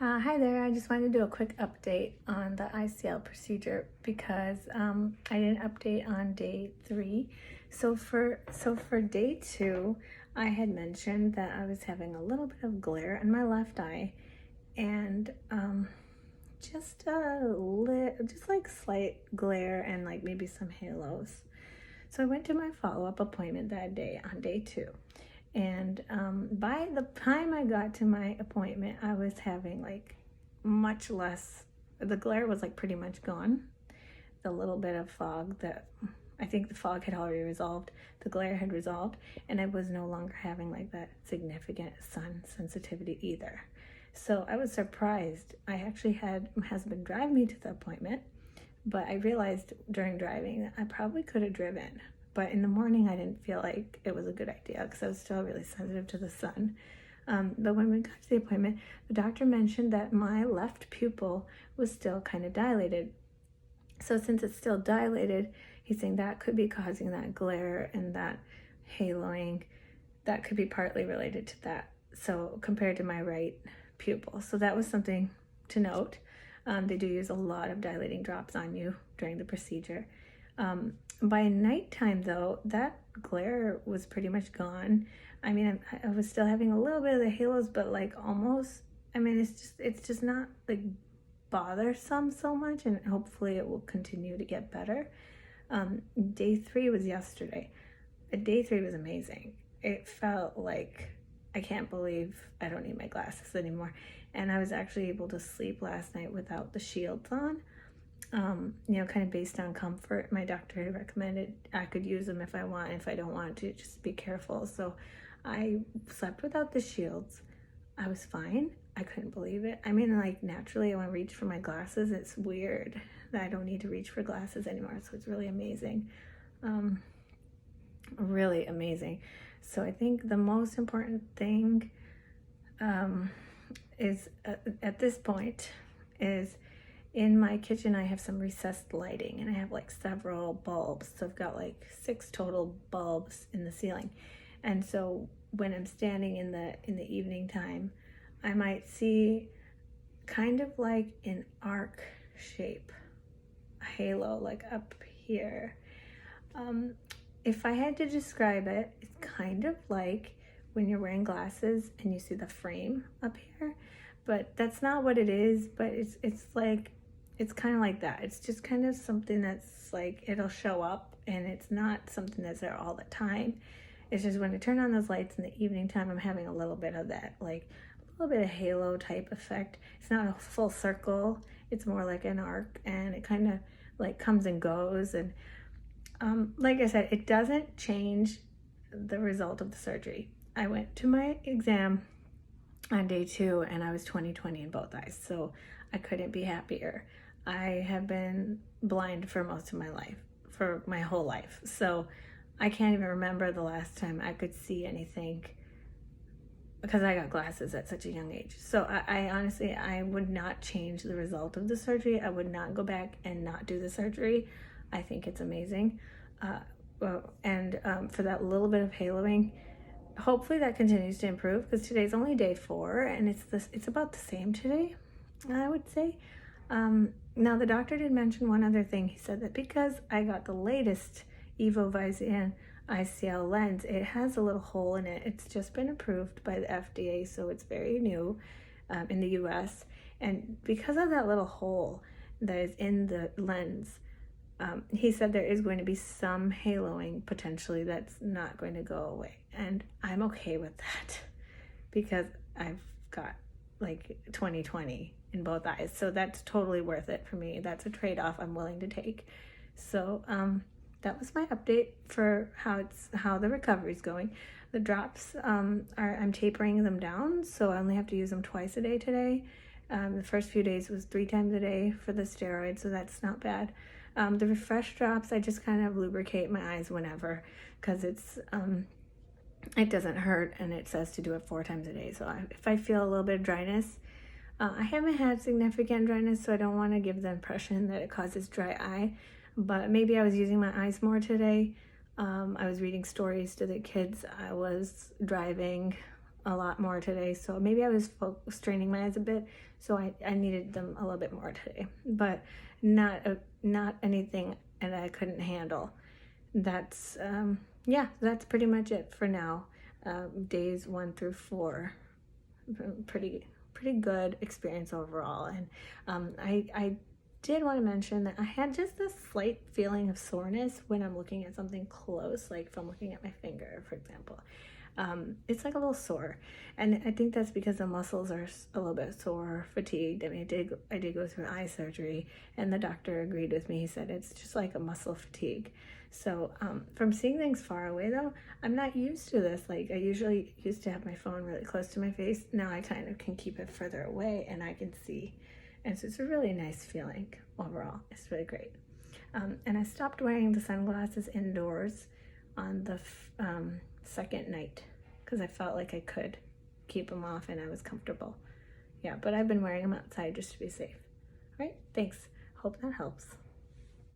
Hi there, I just wanted to do a quick update on the ICL procedure because I didn't update on day 3. So for day 2, I had mentioned that I was having a little bit of glare in my left eye and just just like slight glare and like maybe some halos. So I went to my follow-up appointment that day on day 2. And by the time I got to my appointment, I was having like much less, the glare was like pretty much gone. The little bit of fog that I think the fog had already resolved, the glare had resolved, and I was no longer having like that significant sun sensitivity either. So I was surprised. I actually had my husband drive me to the appointment, but I realized during driving that I probably could have driven. But in the morning, I didn't feel like it was a good idea because I was still really sensitive to the sun. But when we got to the appointment, the doctor mentioned that my left pupil was still kind of dilated. So since it's still dilated, he's saying that could be causing that glare and that haloing. That could be partly related to that. So compared to my right pupil. So that was something to note. They do use a lot of dilating drops on you during the procedure. By nighttime though, that glare was pretty much gone. I mean, I was still having a little bit of the halos, but like almost, I mean, it's just not like bothersome so much, and hopefully it will continue to get better. Day 3 was yesterday. Day 3 was amazing. It felt like I can't believe I don't need my glasses anymore. And I was actually able to sleep last night without the shields on. Kind of based on comfort. My doctor had recommended I could use them if I want. If I don't want to, just be careful. So I slept without the shields. I was fine. I couldn't believe it. I mean, like naturally when I reach for my glasses, it's weird that I don't need to reach for glasses anymore. So it's really amazing. Really amazing. So I think the most important thing is at this point is in my kitchen I have some recessed lighting and I have like several bulbs. So I've got like 6 total bulbs in the ceiling. And so when I'm standing in the evening time, I might see kind of like an arc shape, a halo like up here. If I had to describe it, it's kind of like when you're wearing glasses and you see the frame up here, but that's not what it is. But it's like, it's kind of like that. It's just kind of something that's like, it'll show up and it's not something that's there all the time. It's just when I turn on those lights in the evening time, I'm having a little bit of that, like a little bit of halo type effect. It's not a full circle. It's more like an arc, and it kind of like comes and goes. And like I said, it doesn't change the result of the surgery. I went to my exam on day 2 and I was 20/20 in both eyes. So I couldn't be happier. I have been blind for most of my life, for my whole life. So I can't even remember the last time I could see anything because I got glasses at such a young age. So I honestly, I would not change the result of the surgery. I would not go back and not do the surgery. I think it's amazing. For that little bit of haloing, hopefully that continues to improve because today's only day 4 and it's about the same today, I would say. Now the doctor did mention one other thing. He said that because I got the latest visian ICL lens, it has a little hole in it. It's just been approved by the FDA, so it's very new in the US. And because of that little hole that is in the lens, he said there is going to be some haloing potentially that's not going to go away. And I'm okay with that because I've got like 20/20 in both eyes. So that's totally worth it for me. That's a trade-off I'm willing to take. So that was my update for how the recovery is going. The drops I'm tapering them down, so I only have to use them twice a day today. The first few days was 3 times a day for the steroid, so that's not bad. The refresh drops, I just kind of lubricate my eyes whenever because it doesn't hurt, and it says to do it 4 times a day. So if I feel a little bit of dryness, I haven't had significant dryness, so I don't want to give the impression that it causes dry eye, but maybe I was using my eyes more today. I was reading stories to the kids. I was driving. a lot more today, so maybe I was straining my eyes a bit, so I needed them a little bit more today, but not anything that I couldn't handle. That's yeah, that's pretty much it for now. Days 1 through 4, pretty good experience overall. And I did want to mention that I had just this slight feeling of soreness when I'm looking at something close, like if I'm looking at my finger, for example. It's like a little sore, and I think that's because the muscles are a little bit sore, fatigued. I mean, I did go through eye surgery, and the doctor agreed with me. He said it's just like a muscle fatigue. So from seeing things far away, though, I'm not used to this. Like, I usually used to have my phone really close to my face. Now I kind of can keep it further away, and I can see. And so it's a really nice feeling overall. It's really great. And I stopped wearing the sunglasses indoors on the second night because I felt like I could keep them off and I was comfortable. Yeah, but I've been wearing them outside just to be safe. All right, thanks. Hope that helps.